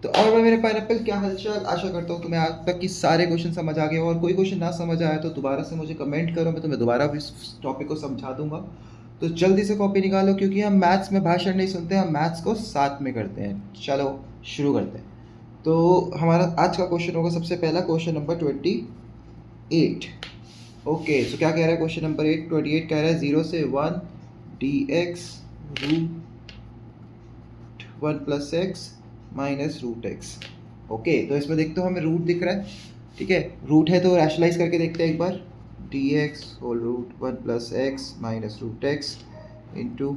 तो और मैं मेरे पाइनएप्पल क्या हालचाल, आशा करता हूँ तुम्हें आज तक की सारे क्वेश्चन समझ आ गए हो, और कोई क्वेश्चन ना समझ आया तो दोबारा से मुझे कमेंट करो, मैं तुम्हें दोबारा भी इस टॉपिक को समझा दूंगा। तो जल्दी से कॉपी निकालो, क्योंकि हम मैथ्स में भाषण नहीं सुनते, हम मैथ्स को साथ में करते हैं। चलो शुरू करते हैं। तो हमारा आज का क्वेश्चन होगा सबसे पहला, क्वेश्चन नंबर 28। ओके, सो क्या कह रहा है क्वेश्चन नंबर 28 कह रहा है 0 से 1 dx root 1 plus x minus root x. Okay, तो इसमें देखते हो हमें रूट दिख रहा है, ठीक है। रूट है तो रैशनलाइज करके देखते हैं एक बार। dx whole root 1 plus x minus root x into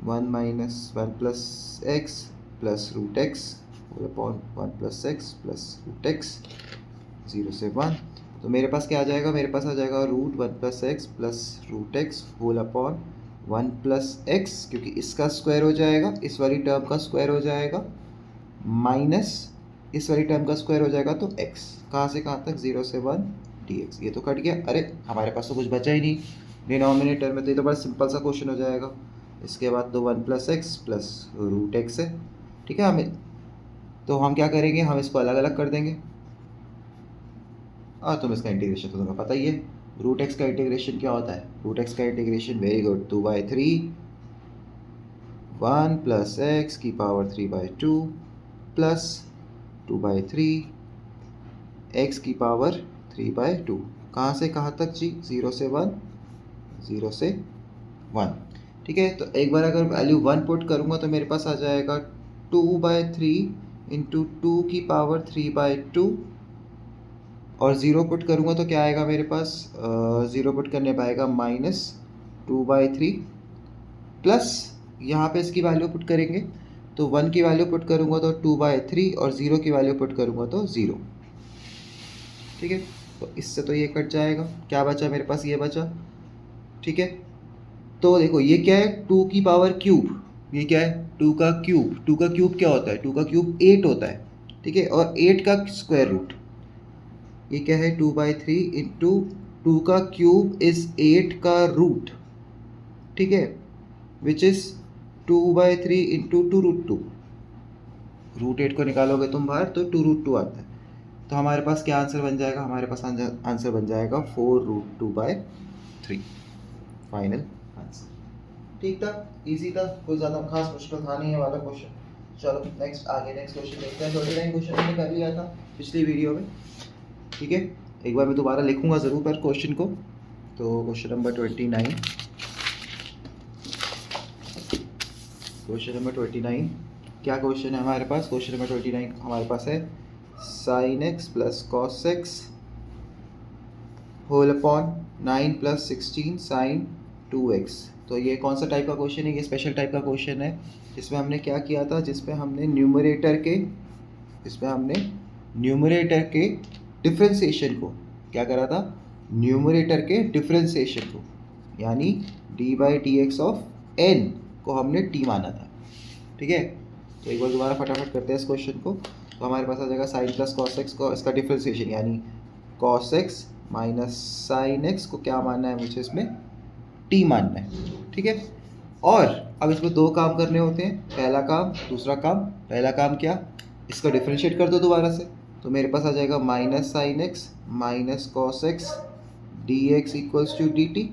1 minus 1 plus x plus root x whole upon 1 plus x plus root x 0 से 1। तो मेरे पास क्या आ जाएगा, मेरे पास आ जाएगा root 1 plus x plus root x whole upon 1 plus x, क्योंकि इसका स्क्वायर हो जाएगा, इस वाली टर्म का स्क्वायर हो जाएगा, माइनस इस वाली टर्म का स्क्वायर हो जाएगा, तो x कहाँ से कहाँ तक 0 से 1 dx। ये तो कट गया, अरे हमारे पास तो कुछ बचा ही नहीं डिनोमिनेटर में, तो ये तो बड़ा सिंपल सा क्वेश्चन हो जाएगा। इसके बाद तो 1 plus x plus root x है, ठीक है। तो हम क्या करेंगे, हम इसको अलग अलग कर देंगे, और तुम इसका इंटीग्रेशन तो तुम्हें पता ही है। रूट एक्स का इंटीग्रेशन क्या होता है, रूट एक्स का integration, very good, 2/3 1 plus x की पावर 3/2 प्लस 2/3 एक्स की पावर 3/2। कहाँ से कहाँ तक जी, 0 से 1, 0 से 1, ठीक है। तो एक बार अगर वैल्यू 1 पुट करूँगा तो मेरे पास आ जाएगा 2/3 इंटू 2 की पावर 3/2, और 0 पुट करूँगा तो क्या आएगा मेरे पास, 0 पुट करने पाएगा -2/3 प्लस यहाँ पे इसकी वैल्यू पुट करेंगे तो 1 की वैल्यू पुट करूँगा तो 2/3, और 0 की वैल्यू पुट करूँगा तो 0, ठीक है। तो इससे तो ये कट जाएगा, क्या बचा मेरे पास, ये बचा, ठीक है। तो देखो ये क्या है, 2 की पावर क्यूब, ये क्या है 2 का क्यूब, 2 का क्यूब क्या होता है, 2 का क्यूब 8 होता है, ठीक है। और 8 का स्क्वायर रूट, ये क्या है 2/3 इंटू 2 का क्यूब इज 8 का रूट, ठीक है, विच इज 2/3 इंटू 2√2। रूट 8 को निकालोगे तुम बाहर तो 2√2 आता है। तो हमारे पास क्या आंसर बन जाएगा, हमारे पास आंसर बन जाएगा 4√2/3, फाइनल आंसर। ठीक था, इजी था, कोई ज़्यादा खास मुश्किल था नहीं है वाला क्वेश्चन। चलो नेक्स्ट, आगे नेक्स्ट क्वेश्चन देखते हैं। 29 क्वेश्चन हमने कर लिया था पिछली वीडियो में, ठीक है। एक बार मैं दोबारा लिखूंगा ज़रूर पर क्वेश्चन को। तो क्वेश्चन नंबर 29, क्वेश्चन नंबर 29 क्या क्वेश्चन है हमारे पास, क्वेश्चन नंबर 29 हमारे पास है sin x plus cos x whole upon 9 plus 16 sin 2x। तो ये कौन सा टाइप का क्वेश्चन है, ये स्पेशल टाइप का क्वेश्चन है, जिसमें हमने क्या किया था, जिसमें हमने न्यूमरेटर के डिफ्रेंसिएशन को क्या करा था, न्यूमरेटर के डिफ्रेंसिएशन को, यानी d/dx ऑफ n को हमने t माना था, ठीक है। तो एक बार दोबारा फटाफट करते हैं इस क्वेश्चन को। तो हमारे पास आ जाएगा साइन प्लस कॉस एक्स को, इसका डिफ्रेंसिएशन यानी cos x minus sine x को क्या मानना है मुझे, इसमें टी मानना है, ठीक है। और अब इसमें दो काम करने होते हैं, पहला काम दूसरा काम। पहला काम क्या, इसका डिफ्रेंशिएट कर दो दोबारा से, तो मेरे पास आ जाएगा minus sine x minus cos x d x equals to d t,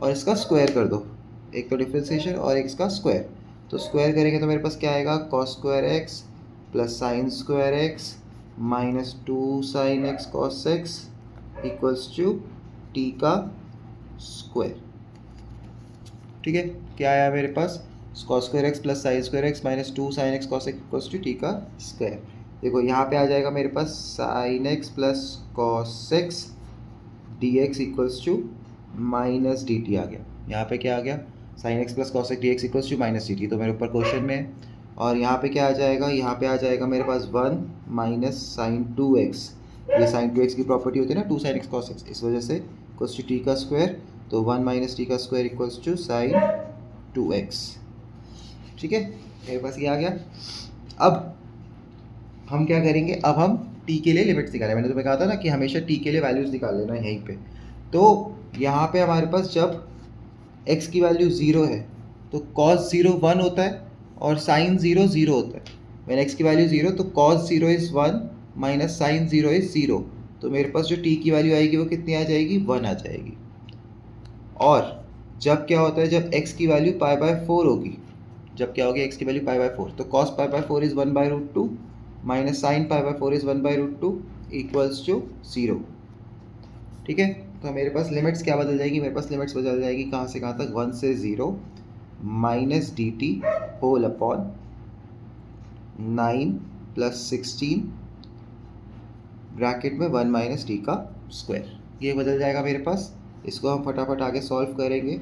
और इसका स्क्वायर कर दो, एक तो डिफ्रेंसिएशन और एक इसका स्क्वायर। तो स्क्वायर करेंगे तो मेरे पास क्या आएगा, cos square x plus sine square x minus 2 sine x cos x equals to t का स्क्वायर, ठीक है। क्या आया मेरे पास, cos square x plus sine square x minus 2 sine x cos x equals to t का square. देखो यहाँ पे आ जाएगा मेरे पास sine x plus cos x d x equals to minus d t आ गया। यहाँ पे क्या आ गया, sine x plus cos x d x equals to minus d t, तो मेरे ऊपर क्वेश्चन में है। और यहाँ पे क्या आ जाएगा, यहाँ पे आ जाएगा मेरे पास 1 माइनस साइन 2x, ये साइन 2x की प्रॉपर्टी होती है ना, 2 साइन एक्स कॉस एक्स, इस वजह से इक्वल्स टू टी का स्क्वायर, तो 1 माइनस टी का square equals to sine 2x, ठीक है। मेरे पास ये आ गया। अब हम क्या करेंगे, अब हम t के लिए लिमिट्स निकालें। मैंने तुम्हें कहा था ना कि हमेशा t के लिए वैल्यूज़ निकाल लेना यहीं पे। तो यहाँ पे हमारे पास जब x की वैल्यू 0 है तो cos 0 1 होता है और sin 0 0 होता है, व्हेन एक्स की वैल्यू 0 तो cos 0 is 1 minus sine 0 is 0, तो मेरे पास जो टी की वैल्यू आएगी वो कितनी आ जाएगी, 1 आ जाएगी। और जब क्या होता है, जब x की वैल्यू पाई बाय 4 होगी, जब क्या होगी x की वैल्यू पाई बाय 4, तो cos pi by 4 is 1/√2 minus sine pi by 4 is 1/√2 equals to 0। ठीक है, तो मेरे पास लिमिट्स क्या बदल जाएगी, मेरे पास लिमिट्स बदल जाएगी कहाँ से कहाँ तक, 1 से 0 minus d t whole upon 9 plus 16 bracket में 1 माइनस टी का स्क्वायर, ये बदल जाएगा मेरे पास। इसको हम फटाफट आगे सॉल्व करेंगे।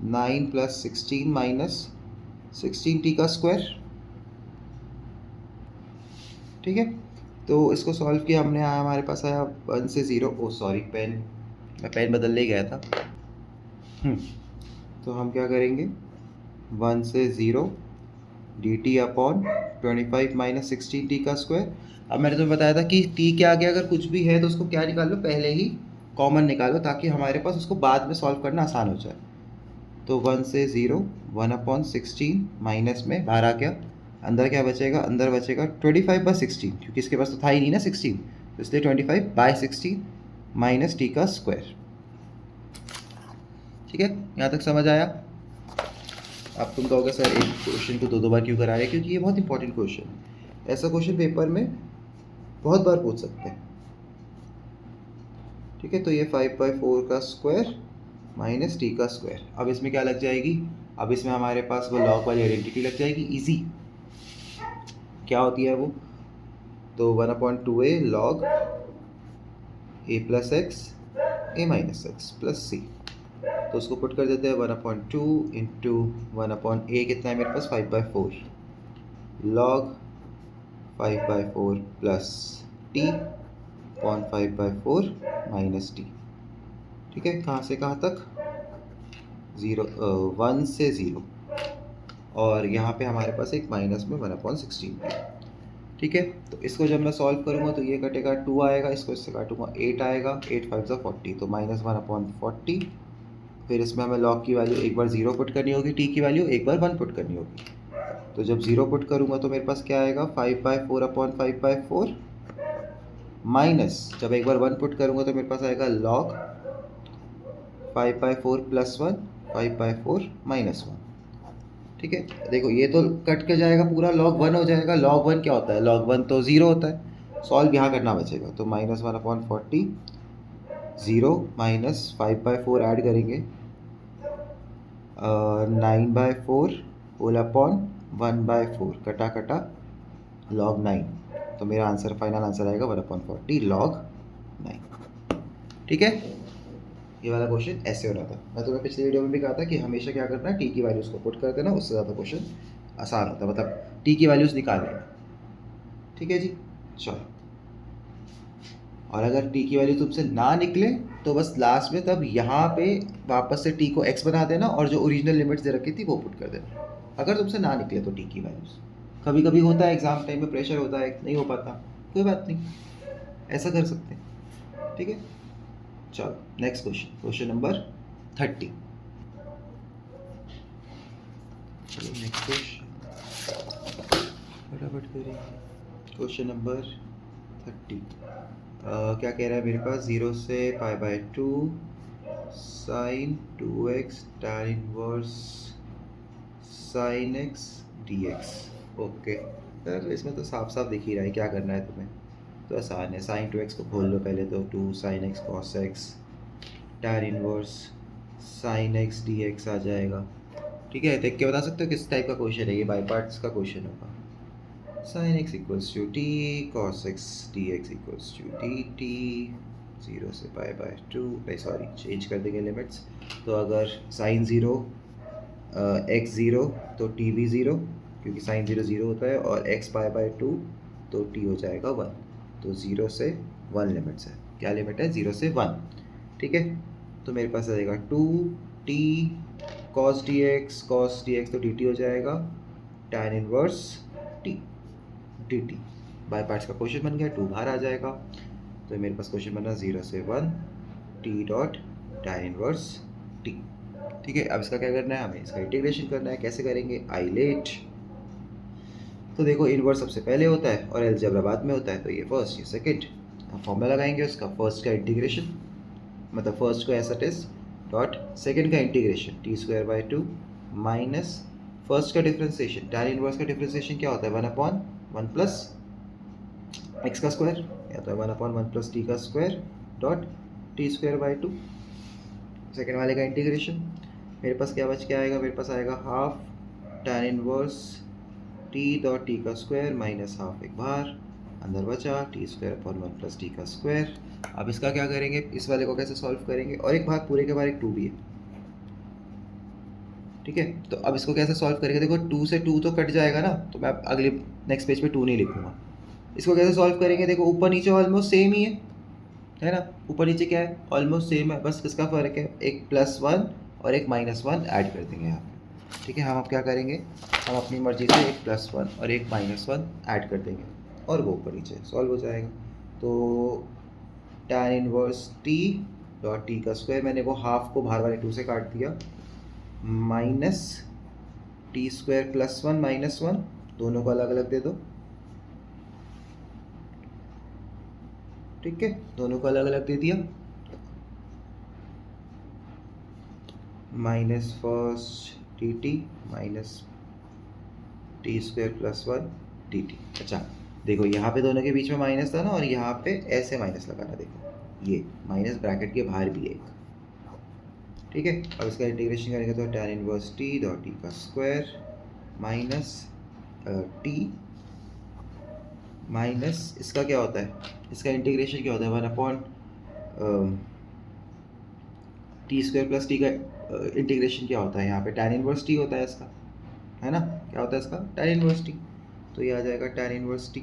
9 प्लस 16 माइनस 16 टी का स्क्वायर। ठीक है, तो इसको सॉल्व किया हमने, आया हमारे पास आया 1 से 0, ओ सॉरी पेन, मैं पेन बदलने गया था। तो हम क्या करेंगे, 1 से 0 D T upon 25 minus 16 T का स्क्वायर। अब मैंने तुम्हें बताया था कि टी के आगे अगर कुछ भी है तो उसको क्या निकाल लो, पहले ही कॉमन निकालो, ताकि हमारे पास उसको बाद में सॉल्व करना आसान हो जाए। तो 1 से 0 1/16 माइनस में बाहर आ गया, अंदर क्या बचेगा, अंदर बचेगा 25/16, क्योंकि इसके पास तो था ही नहीं ना 16, तो इसलिए 25/16 माइनस टी का स्क्वायर। ठीक है, यहाँ तक समझ आया। अब तुम कहोगे सर एक क्वेश्चन को दो बार क्यों करा रहे हैं, क्योंकि ये बहुत इंपॉर्टेंट क्वेश्चन है, ऐसा क्वेश्चन पेपर में बहुत बार पूछ सकते हैं। ठीक है, तो ये 5/4 का स्क्वायर माइनस टी का स्क्वायर। अब इसमें क्या लग जाएगी, अब इसमें हमारे पास वो लॉग वाली आइडेंटिटी लग जाएगी, इजी। क्या होती है वो, तो 1/2a log a plus x a minus x plus c, तो उसको पुट कर देते हैं 1/2 इंटू 1/a, कितना है मेरे पास 5/4 log 5/4 plus T upon 5/4 minus T. ठीक है, कहाँ से कहाँ तक, 1 से 0, और यहाँ पे हमारे पास एक माइनस में 1/16। ठीक है, तो इसको जब मैं सॉल्व करूँगा तो ये कटेगा 2 आएगा, इसको इससे काटूंगा 8 आएगा, 8 5 40, तो माइनस 1/40। फिर इसमें हमें लॉग की वैल्यू एक बार 0 पुट करनी होगी, टी की वैल्यू एक बार 1 पुट करनी होगी। तो जब 0 पुट करूँगा तो मेरे पास क्या आएगा, 5/4 अपॉन 5/4 माइनस, जब एक बार 1 पुट करूँगा तो मेरे पास आएगा लॉग 5/4 प्लस 1 5/4 माइनस 1। ठीक है, देखो ये तो कट के जाएगा, पूरा log 1 हो जाएगा। log 1 क्या होता है, log 1 तो 0 होता है, सॉल्व यहाँ करना बचेगा, तो माइनस 1/40 0 माइनस 5/4 ऐड करेंगे 9/4 होल अपॉन 1/4, कटा कटा log 9, तो मेरा आंसर फाइनल आंसर आएगा 1/40 log 9। ठीक है, ये वाला क्वेश्चन ऐसे हो रहा था। मैं तुम्हें पिछली वीडियो में भी कहा था कि हमेशा क्या करना है, टी की वैल्यूज़ को पुट कर देना, उससे ज़्यादा क्वेश्चन आसान होता है, मतलब टी की वैल्यूज़ निकाल लेना। ठीक है जी, चलो। और अगर टी की वैल्यू तुमसे ना निकले तो बस लास्ट में तब यहाँ पे वापस से टी को एक्स बना देना और जो ओरिजिनल लिमिट्स दे रखी थी वो पुट कर देना, अगर तुमसे ना निकले तो टी की वैल्यूज़। कभी कभी होता है एग्ज़ाम टाइम में प्रेशर होता है, नहीं हो पाता, कोई बात नहीं, ऐसा कर सकते हैं। ठीक है, चलो नेक्स्ट क्वेश्चन, क्वेश्चन नंबर 30। चलो नेक्स्ट क्वेश्चन फटाफट करेंगे, क्वेश्चन नंबर 30। क्या कह रहा है मेरे पास, 0 से π/2 sine 2x tan inverse sine x dx। Okay sir, इसमें तो साफ साफ दिख ही रहा है क्या करना है तुम्हें, तो आसान है, साइन 2x को खोल लो पहले, तो 2 sin x cos x tan inverse sine x dx आ जाएगा। ठीक है, देख के बता सकते हो किस टाइप का क्वेश्चन है ये, बाई पार्ट्स का क्वेश्चन होगा। Sine x equals to t, cos x dx equals to d t, 0 से π/2, नहीं सॉरी चेंज कर देंगे लिमिट्स, तो अगर साइन 0 x 0 तो टी भी 0, क्योंकि साइन 0 0 होता है, और x π/2 तो टी हो जाएगा 1, तो 0 से 1 लिमिट्स है, क्या लिमिट है, 0 से 1। ठीक है, तो मेरे पास आ जाएगा 2t cos dx तो dt हो जाएगा tan inverse t dt। By parts का क्वेश्चन बन गया, 2 बाहर आ जाएगा, तो मेरे पास क्वेश्चन बना 0 से 1 t dot tan inverse t। ठीक है, अब इसका क्या करना है, हमें इसका इंटीग्रेशन करना है, कैसे करेंगे, आई लेट तो देखो इनवर्स सबसे पहले होता है और अलजेब्रा बाद में होता है, तो ये फर्स्ट ये सेकंड। अब फॉर्मूला लगाएंगे उसका, फर्स्ट का इंटीग्रेशन मतलब फर्स्ट को ऐसा टेस्ट डॉट सेकंड का integration T square by two minus first का डिफ्रेंसिएशन, टैन इनवर्स का डिफ्रेंसिएशन क्या होता है 1/1 प्लस एक्स का स्क्वायर या तो 1/1 प्लस टी का square dot T square by two. Second वाले का इंटीग्रेशन मेरे पास क्या बच के आएगा, मेरे पास आएगा half tan inverse t dot t का स्क्वायर माइनस हाफ एक बाहर, अंदर बचा T square upon 1 plus T का स्क्वायर। अब इसका क्या करेंगे, इस वाले को कैसे सॉल्व करेंगे, और एक भाग पूरे के बाहर एक 2 भी है, ठीक है। तो अब इसको कैसे सॉल्व करेंगे, देखो 2 से 2 तो कट जाएगा ना, तो मैं अब अगले नेक्स्ट पेज पे 2 नहीं लिखूंगा। इसको कैसे सॉल्व करेंगे, देखो ऊपर नीचे ऑलमोस्ट सेम ही है ना, ऊपर नीचे क्या है ऑलमोस्ट सेम है, बस इसका फ़र्क है एक +1 और एक -1 ऐड कर देंगे यहाँ पे, ठीक है। हम अब क्या करेंगे, हम अपनी मर्जी से एक +1 और एक -1 ऐड कर देंगे और वो ऊपर नीचे सॉल्व हो जाएगा। तो tan inverse t dot t का स्क्वायर, मैंने वो हाफ को बाहर वाले 2 से काट दिया, माइनस टी स्क्वायर +1 -1, दोनों को अलग अलग दे दो, ठीक है, दोनों को अलग अलग दे दिया, minus first T T minus T square +1 T T. अच्छा देखो यहाँ पे दोनों के बीच में माइनस था ना, और यहाँ पे ऐसे माइनस लगाना, देखो ये माइनस ब्रैकेट के बाहर भी है एक, ठीक है। अब इसका इंटीग्रेशन करेंगे तो tan inverse t dot t का स्क्वायर माइनस टी माइनस इसका क्या होता है, इसका इंटीग्रेशन क्या होता है 1/, टी स्क्वायर प्लस टी का इंटीग्रेशन क्या होता है, यहाँ पे tan इनवर्स टी होता है इसका, है ना, क्या होता है इसका tan इनवर्स टी, तो ये आ जाएगा tan इनवर्स टी।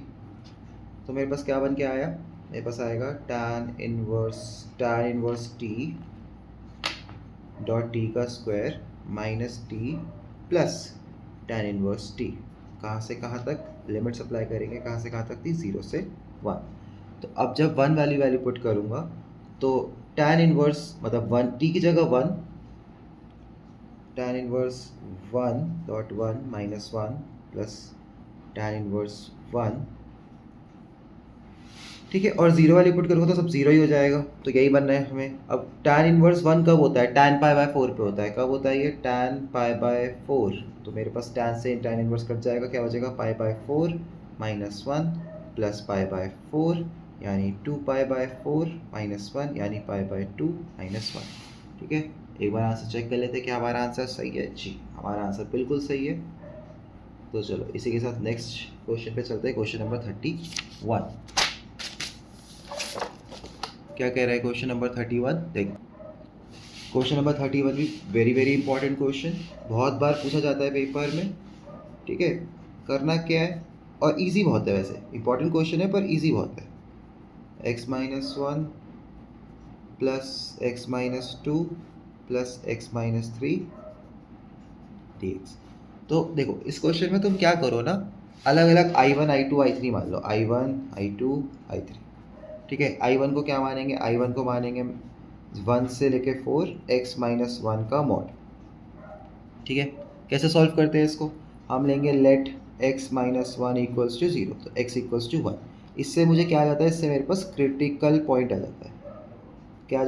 तो मेरे पास क्या बन के आया, मेरे पास आएगा tan inverse t dot t का square minus t plus tan inverse t, कहाँ से कहाँ तक लिमिट्स अप्लाई करेंगे, कहाँ से कहाँ तक थी 0 से 1। तो अब जब 1 वाली वैल्यू पुट करूँगा तो tan इनवर्स मतलब 1 टी की जगह 1, tan inverse 1 dot 1 minus 1 plus tan inverse 1, ठीक है, और 0 वाली पुट करूँगा तो सब 0 ही हो जाएगा, तो यही बनना है हमें। अब tan इनवर्स 1 कब होता है, tan पाई बाय 4 पे होता है, कब होता है ये tan पाई बाय 4, तो मेरे पास tan से tan इनवर्स कट जाएगा, क्या हो जाएगा पाई by 4 minus 1 plus pi by 4 यानी 2 पाई बाय 4 माइनस 1 यानी पाई बाय 2 माइनस 1, ठीक है। एक बार आंसर चेक कर लेते हैं क्या हमारा आंसर सही है, जी हमारा आंसर बिल्कुल सही है। तो चलो इसी के साथ नेक्स्ट क्वेश्चन पे चलते हैं, क्वेश्चन नंबर 31। क्या कह रहा है क्वेश्चन नंबर 31, देख क्वेश्चन नंबर 31 भी वेरी वेरी इंपॉर्टेंट क्वेश्चन, बहुत बार पूछा जाता है पेपर में, ठीक है। करना क्या है, और इजी बहुत है, वैसे इंपॉर्टेंट क्वेश्चन है पर इजी बहुत है, x-1 plus x-2 plus x-3 dx। तो देखो इस क्वेश्चन में तुम क्या करो ना, अलग अलग i1 i2 i3 मान लो, i1 i2 i3, ठीक है। i1 को क्या मानेंगे, i1 को मानेंगे 1 से लेके 4 x-1 का मॉड, ठीक है। कैसे सॉल्व करते हैं इसको, हम लेंगे लेट x-1 इक्वल्स टू 0, तो x इक्वल्स टू 1, इससे मुझे क्या आ जाता है, इससे मेरे पास क्रिटिकल पॉइंट आ जाता है, क्या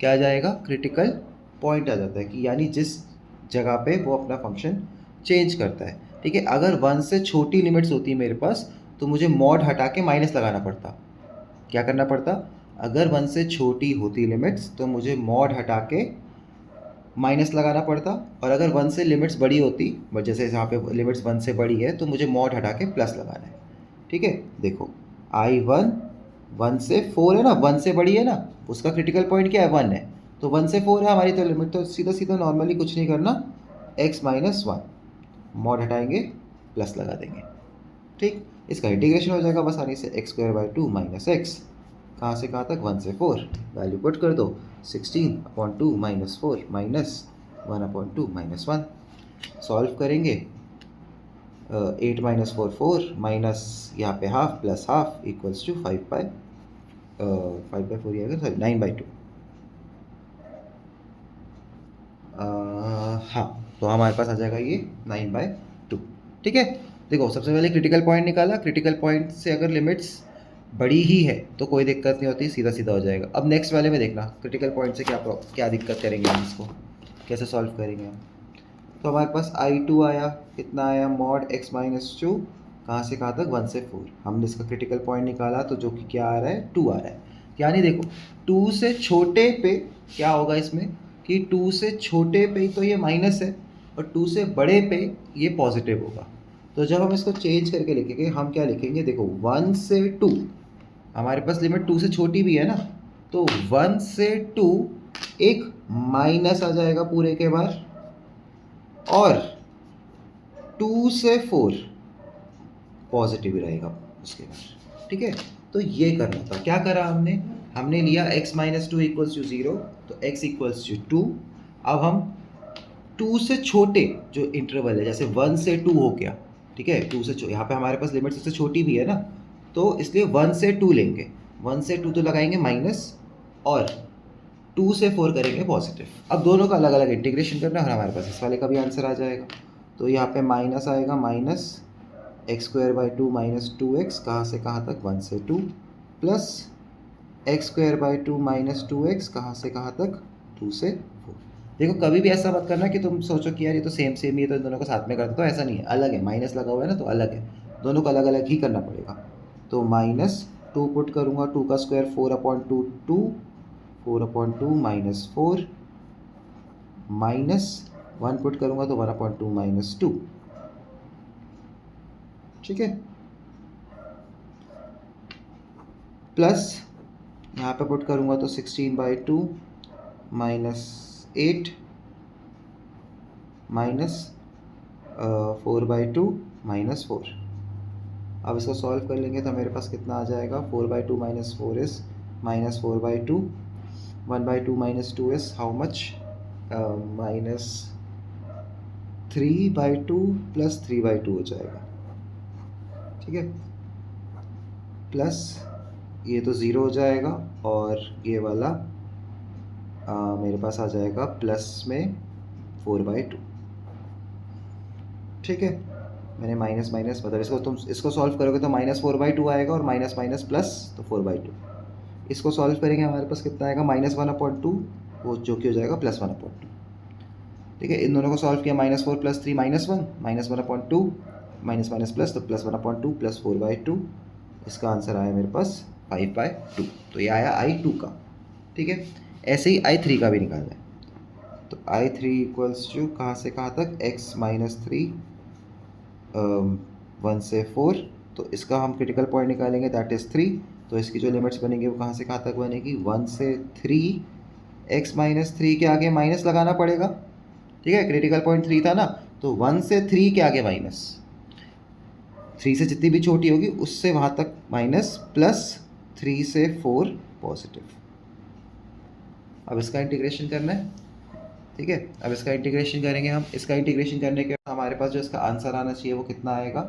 आ जाएगा क्रिटिकल पॉइंट आ जाता है, कि यानी जिस जगह पे वो अपना फंक्शन चेंज करता है, ठीक है। अगर 1 से छोटी लिमिट्स होती है मेरे पास तो मुझे मॉड हटा के माइनस लगाना पड़ता, क्या करना पड़ता, अगर 1 से छोटी होती लिमिट्स तो मुझे मॉड हटा के माइनस लगाना पड़ता, और अगर 1 से लिमिट्स बड़ी होती, जैसे यहाँ पे लिमिट्स 1 से बड़ी है तो मुझे मॉड हटा के प्लस लगाना है, ठीक है। देखो i1 1 से 4 है ना, 1 से बड़ी है ना, उसका क्रिटिकल पॉइंट क्या है 1 है, तो 1 से 4 है हमारी तो लिमिट, तो सीधा सीधा नॉर्मली कुछ नहीं करना, x-1 मॉड हटाएंगे प्लस लगा देंगे, ठीक। इसका इंटीग्रेशन हो जाएगा बस आसानी से, x² माइनस एक्स, कहाँ से कहाँ तक 1 से 4, वैल्यू पुट कर दो 16/2 माइनस 4 माइनस 1/2 माइनस 1, सॉल्व करेंगे 8 माइनस 4 4 माइनस यहाँ पे half plus half equals to 5/4 ये सॉरी 9/2, हाँ तो हमारे पास आ जाएगा ये 9/2, ठीक है। देखो सबसे पहले क्रिटिकल पॉइंट निकाला, क्रिटिकल पॉइंट से अगर लिमिट्स बड़ी ही है तो कोई दिक्कत नहीं होती, सीधा सीधा हो जाएगा। अब नेक्स्ट वाले में देखना क्रिटिकल पॉइंट से क्या दिक्कत करेंगे हम, इसको कैसे सॉल्व करेंगे हम। तो हमारे पास I2 आया, कितना आया, मॉड x माइनस 2, कहाँ से कहाँ तक, 1 से 4। हमने इसका क्रिटिकल पॉइंट निकाला तो जो कि क्या आ रहा है, 2 आ रहा है। यानी देखो 2 से छोटे पे क्या होगा इसमें कि 2 से छोटे पे तो ये माइनस है और 2 से बड़े पे ये पॉजिटिव होगा। तो जब हम इसको चेंज करके लिखेंगे हम क्या लिखेंगे, देखो 1 से 2, हमारे पास लिमिट 2 से छोटी भी है ना, तो 1 से 2 एक माइनस आ जाएगा पूरे के बार, और 2 से 4 पॉजिटिव रहेगा उसके बाद। ठीक है, तो ये करना था। क्या करा हमने लिया x माइनस 2 इक्वल्स टू 0, तो x इक्वल्स टू 2। अब हम 2 से छोटे जो इंटरवल है, जैसे 1 से 2 हो गया, ठीक है, 2 से यहाँ पे हमारे पास लिमिट सबसे छोटी भी है ना, तो इसलिए 1 से 2 लेंगे, 1 से 2 तो लगाएंगे माइनस, और 2 से 4 करेंगे पॉजिटिव। अब दोनों का अलग अलग इंटीग्रेशन करना है और हमारे पास इस वाले का भी आंसर आ जाएगा। तो यहाँ पे माइनस आएगा, minus x square by 2 minus 2x, कहाँ से कहाँ तक, 1 से 2, plus x square by 2 minus 2x, कहाँ से कहाँ तक, 2 से 4। देखो कभी भी ऐसा मत करना कि तुम सोचो कि यार ये तो सेम सेम ही है तो इन दोनों को साथ में कर दो, तो ऐसा नहीं है, अलग है, माइनस लगा हुआ है ना तो अलग है, दोनों को अलग अलग ही करना पड़ेगा। तो माइनस 2 पुट करूँगा, 2 का स्क्वायर 4/2, 2, 4/2 माइनस 4, माइनस 1 पुट करूँगा तो 1/2 माइनस 2। ठीक है, प्लस यहाँ पे पुट करूँगा तो 16/2 माइनस 8 माइनस 4/2 माइनस 4। अब इसको सॉल्व कर लेंगे तो मेरे पास कितना आ जाएगा, 4/2 minus 4 is minus 4/2, 1/2 minus 2 is how much, minus 3/2 plus 3/2 हो जाएगा। ठीक है, प्लस ये तो ज़ीरो हो जाएगा और ये वाला मेरे पास आ जाएगा प्लस में 4/2। ठीक है, मैंने माइनस माइनस मतलब तुम इसको सॉल्व करोगे तो माइनस 4/2 आएगा और माइनस माइनस प्लस तो 4/2। इसको सॉल्व करेंगे हमारे पास कितना आएगा, माइनस 1/2, वो जो कि हो जाएगा प्लस 1/2। ठीक है, इन दोनों को सॉल्व किया, minus 4 plus 3 -1, minus 1/2, minus minus plus तो प्लस 1/2 प्लस 4/2। इसका आंसर आया मेरे पास 5/2। तो ये आया I2 का। ठीक है, ऐसे ही I3 का भी निकालना है। तो I3 इक्वल्स टू कहाँ से कहाँ तक, x माइनस 3, 1 से 4, तो इसका हम क्रिटिकल पॉइंट निकालेंगे दैट इज़ 3। तो इसकी जो लिमिट्स बनेंगी वो कहाँ से कहाँ तक बनेगी, 1 से 3, x माइनस 3 के आगे माइनस लगाना पड़ेगा। ठीक है, क्रिटिकल पॉइंट 3 था ना, तो 1 से 3 के आगे माइनस, 3 से जितनी भी छोटी होगी उससे वहाँ तक माइनस, प्लस 3 से 4 पॉजिटिव। अब इसका इंटीग्रेशन करना है। ठीक है, अब इसका इंटीग्रेशन करेंगे हम। इसका इंटीग्रेशन करने के बाद हमारे पास जो इसका आंसर आना चाहिए वो कितना आएगा,